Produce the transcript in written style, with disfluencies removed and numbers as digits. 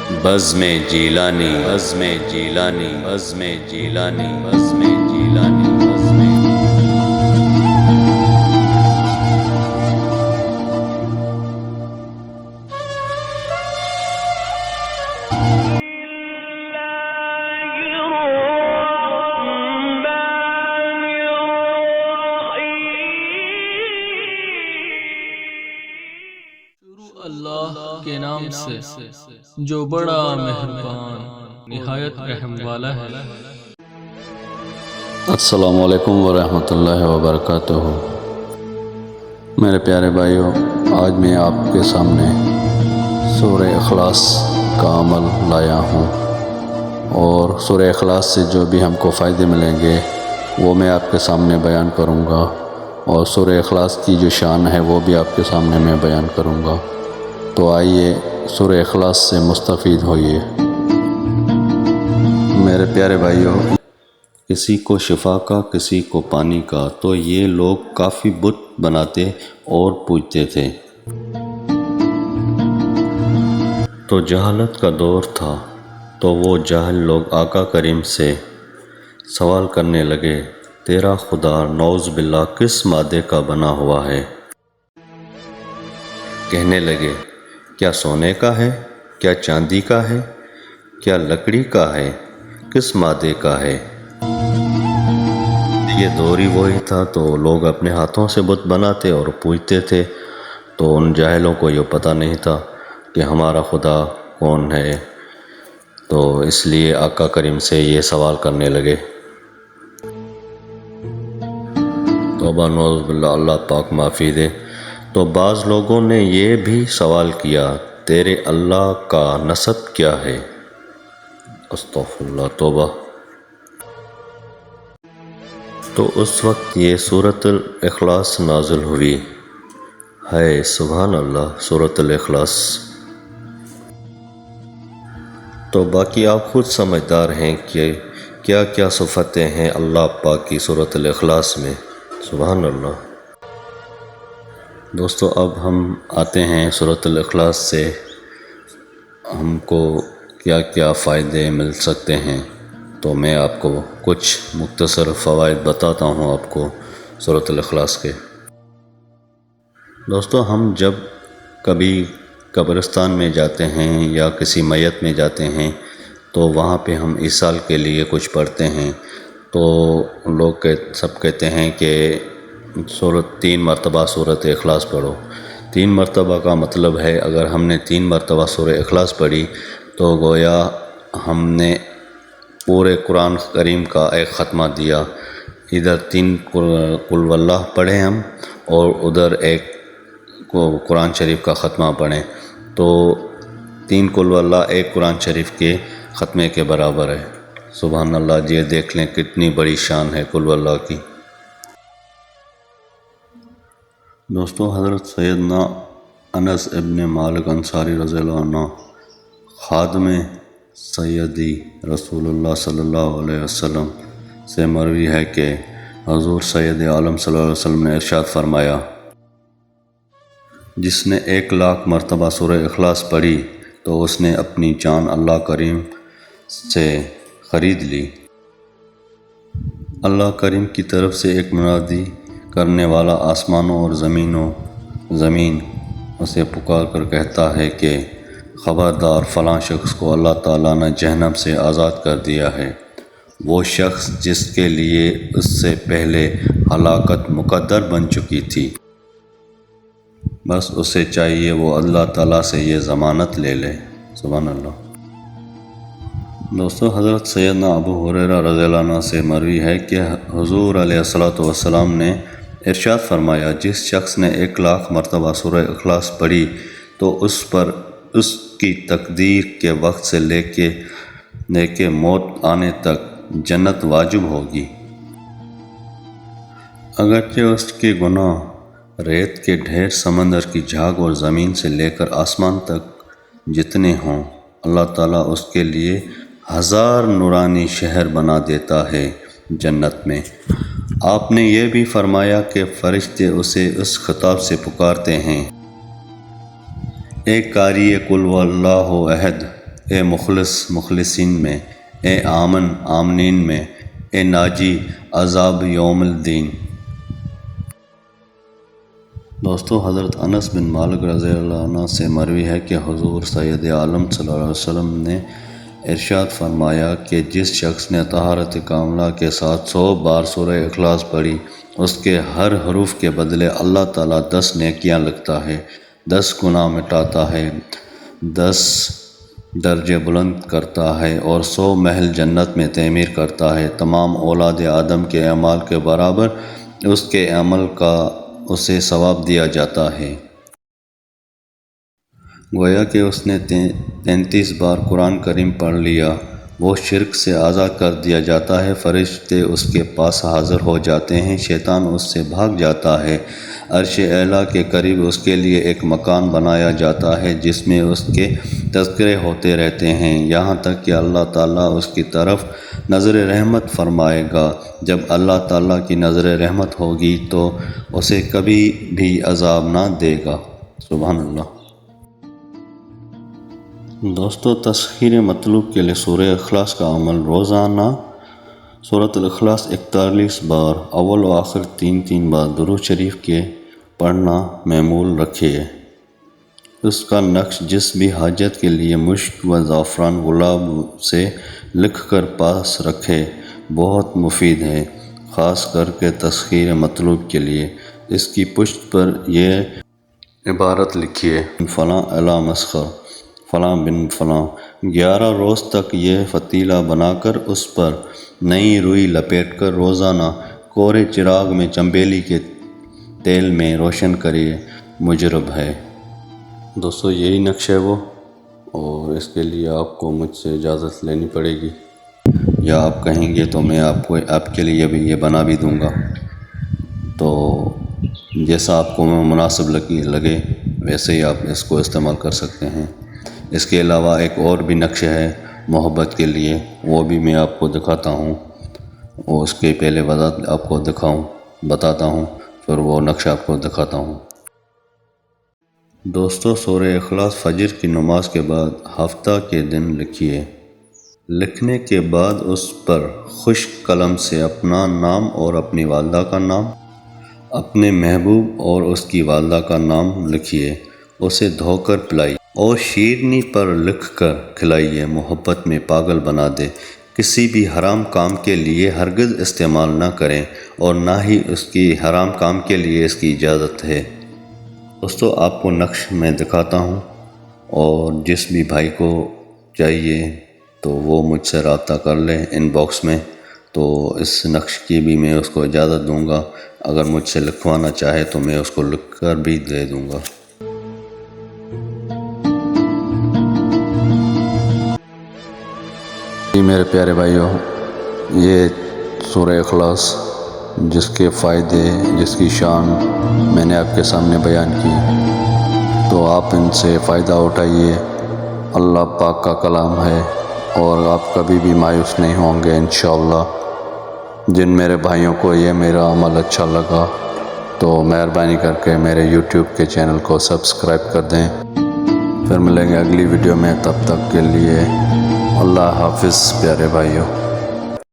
بزم جیلانی بزم جیلانی بزم جیلانی بزم جیلانی بزم اللہ کے نام سے جو بڑا مہربان نہایت رحم والا ہے۔ السلام علیکم ورحمۃ اللہ وبرکاتہ۔ میرے پیارے بھائیوں، آج میں آپ کے سامنے سورہ اخلاص کا عمل لایا ہوں، اور سورہ اخلاص سے جو بھی ہم کو فائدے ملیں گے وہ میں آپ کے سامنے بیان کروں گا، اور سورہ اخلاص کی جو شان ہے وہ بھی آپ کے سامنے میں بیان کروں گا۔ تو آئیے سورہ اخلاص سے مستفید ہوئیے۔ میرے پیارے بھائیوں، کسی کو شفا کا، کسی کو پانی کا، تو یہ لوگ کافی بت بناتے اور پوجتے تھے۔ تو جہالت کا دور تھا، تو وہ جاہل لوگ آقا کریم سے سوال کرنے لگے، تیرا خدا نعوذ باللہ کس مادے کا بنا ہوا ہے؟ کہنے لگے، کیا سونے کا ہے؟ کیا چاندی کا ہے؟ کیا لکڑی کا ہے؟ کس مادے کا ہے؟ یہ دور ہی وہی تھا، تو لوگ اپنے ہاتھوں سے بت بناتے اور پوجتے تھے۔ تو ان جاہلوں کو یہ پتہ نہیں تھا کہ ہمارا خدا کون ہے، تو اس لیے آقا کریم سے یہ سوال کرنے لگے۔ توبہ نعوذ باللہ، اللہ پاک معافی دے۔ تو بعض لوگوں نے یہ بھی سوال کیا، تیرے اللہ کا نسب کیا ہے؟ استغفر اللہ، توبہ۔ تو اس وقت یہ سورۃ الاخلاص نازل ہوئی ہے۔ سبحان اللہ، سورۃ الاخلاص۔ تو باقی آپ خود سمجھدار ہیں کہ کیا کیا صفتیں ہیں اللہ پاک کی سورۃ الاخلاص میں۔ سبحان اللہ۔ دوستو، اب ہم آتے ہیں سورۃ الاخلاص سے ہم کو کیا کیا فائدے مل سکتے ہیں۔ تو میں آپ کو کچھ مختصر فوائد بتاتا ہوں آپ کو سورۃ الاخلاص کے۔ دوستو، ہم جب کبھی قبرستان میں جاتے ہیں یا کسی میت میں جاتے ہیں تو وہاں پہ ہم ایصال کے لیے کچھ پڑھتے ہیں، تو لوگ سب کہتے ہیں کہ 3 مرتبہ سورۃ اخلاص پڑھو۔ 3 مرتبہ کا مطلب ہے اگر ہم نے 3 مرتبہ سورہ اخلاص پڑھی تو گویا ہم نے پورے قرآن کریم کا ایک ختمہ دیا۔ ادھر 3 قل واللہ پڑھیں ہم، اور ادھر ایک قرآن شریف کا ختمہ پڑھیں، تو 3 قل واللہ ایک قرآن شریف کے ختمے کے برابر ہے۔ سبحان اللہ، یہ دیکھ لیں کتنی بڑی شان ہے قل واللہ کی۔ دوستو، حضرت سیدنا انس ابن مالک انصاری رضی اللہ عنہ، خادم سیدی رسول اللہ صلی اللہ علیہ وسلم سے مروی ہے کہ حضور سید عالم صلی اللہ علیہ وسلم نے ارشاد فرمایا، جس نے 1,00,000 مرتبہ سورہ اخلاص پڑھی تو اس نے اپنی جان اللہ کریم سے خرید لی۔ اللہ کریم کی طرف سے ایک منادی کرنے والا آسمانوں اور زمین اسے پکار کر کہتا ہے کہ خبردار، فلاں شخص کو اللہ تعالیٰ نے جہنم سے آزاد کر دیا ہے۔ وہ شخص جس کے لیے اس سے پہلے ہلاکت مقدر بن چکی تھی، بس اسے چاہیے وہ اللہ تعالیٰ سے یہ ضمانت لے لے۔ سبحان اللہ۔ دوستو، حضرت سیدنا ابو ہریرہ رضی اللہ عنہ سے مروی ہے کہ حضور علیہ الصلوۃ والسلام نے ارشاد فرمایا، جس شخص نے 1,00,000 مرتبہ سورہ اخلاص پڑھی تو اس پر اس کی تقدیر کے وقت سے لے کے موت آنے تک جنت واجب ہوگی، اگرچہ اس کے گناہ ریت کے ڈھیر، سمندر کی جھاگ اور زمین سے لے کر آسمان تک جتنے ہوں۔ اللہ تعالیٰ اس کے لیے 1000 نورانی شہر بنا دیتا ہے جنت میں۔ آپ نے یہ بھی فرمایا کہ فرشتے اسے اس خطاب سے پکارتے ہیں، اے قاری قل واللہ احد، اے مخلص مخلصین میں، اے آمن آمنین میں، اے ناجی عذاب یوم الدین۔ دوستو، حضرت انس بن مالک رضی اللہ عنہ سے مروی ہے کہ حضور سید عالم صلی اللہ علیہ وسلم نے ارشاد فرمایا کہ جس شخص نے طہارت کاملہ کے ساتھ 100 بار سورہ اخلاص پڑھی، اس کے ہر حروف کے بدلے اللہ تعالیٰ 10 نیکیاں لکھتا ہے، 10 گناہ مٹاتا ہے، 10 درجے بلند کرتا ہے اور 100 محل جنت میں تعمیر کرتا ہے۔ تمام اولاد آدم کے اعمال کے برابر اس کے عمل کا اسے ثواب دیا جاتا ہے۔ گویا کہ اس نے 33 بار قرآن کریم پڑھ لیا، وہ شرک سے آزاد کر دیا جاتا ہے، فرشتے اس کے پاس حاضر ہو جاتے ہیں، شیطان اس سے بھاگ جاتا ہے، عرش اعلیٰ کے قریب اس کے لیے ایک مکان بنایا جاتا ہے جس میں اس کے تذکرے ہوتے رہتے ہیں، یہاں تک کہ اللہ تعالیٰ اس کی طرف نظر رحمت فرمائے گا۔ جب اللہ تعالیٰ کی نظر رحمت ہوگی تو اسے کبھی بھی عذاب نہ دے گا۔ سبحان اللہ۔ دوستو، تسخیر مطلوب کے لیے سورہ اخلاص کا عمل: روزانہ سورۃ الاخلاص 41 بار، اول و آخر 3 بار درود شریف کے پڑھنا معمول رکھیے۔ اس کا نقش جس بھی حاجت کے لیے مشک و زعفران گلاب سے لکھ کر پاس رکھے، بہت مفید ہے، خاص کر کے تسخیر مطلوب کے لیے۔ اس کی پشت پر یہ عبارت لکھیے: فلاں اعلی مسخر فلاں بن فلاں۔ 11 روز تک یہ فتیلہ بنا کر اس پر نئی روئی لپیٹ کر روزانہ کورے چراغ میں چنبیلی کے تیل میں روشن کریے، مجرب ہے۔ دوستو، یہی نقش ہے وہ، اور اس کے لیے آپ کو مجھ سے اجازت لینی پڑے گی، یا آپ کہیں گے تو میں آپ کے لیے بھی یہ بنا بھی دوں گا، تو جیسا آپ کو مناسب لگے ویسے ہی آپ اس کو استعمال کر سکتے ہیں۔ اس کے علاوہ ایک اور بھی نقش ہے محبت کے لیے، وہ بھی میں آپ کو دکھاتا ہوں، اور اس کے پہلے آپ کو بتاتا ہوں، پھر وہ نقش آپ کو دکھاتا ہوں۔ دوستو، سورہ اخلاص فجر کی نماز کے بعد ہفتہ کے دن لکھیے۔ لکھنے کے بعد اس پر خشک قلم سے اپنا نام اور اپنی والدہ کا نام، اپنے محبوب اور اس کی والدہ کا نام لکھیے، اسے دھو کر پلائیے اور شیرنی پر لکھ کر کھلائیے، محبت میں پاگل بنا دے۔ کسی بھی حرام کام کے لیے ہرگز استعمال نہ کریں، اور نہ ہی اس کی حرام کام کے لیے اس کی اجازت ہے۔ دوستو، آپ کو نقش میں دکھاتا ہوں، اور جس بھی بھائی کو چاہیے تو وہ مجھ سے رابطہ کر لیں ان باکس میں، تو اس نقش کی بھی میں اس کو اجازت دوں گا۔ اگر مجھ سے لکھوانا چاہے تو میں اس کو لکھ کر بھی دے دوں گا۔ میرے پیارے بھائیوں، یہ سورہ اخلاص جس کے فائدے، جس کی شان میں نے آپ کے سامنے بیان کی، تو آپ ان سے فائدہ اٹھائیے۔ اللہ پاک کا کلام ہے، اور آپ کبھی بھی مایوس نہیں ہوں گے انشاءاللہ۔ جن میرے بھائیوں کو یہ میرا عمل اچھا لگا تو مہربانی کر کے میرے یوٹیوب کے چینل کو سبسکرائب کر دیں۔ پھر ملیں گے اگلی ویڈیو میں، تب تک کے لیے اللہ حافظ پیارے بھائیوں۔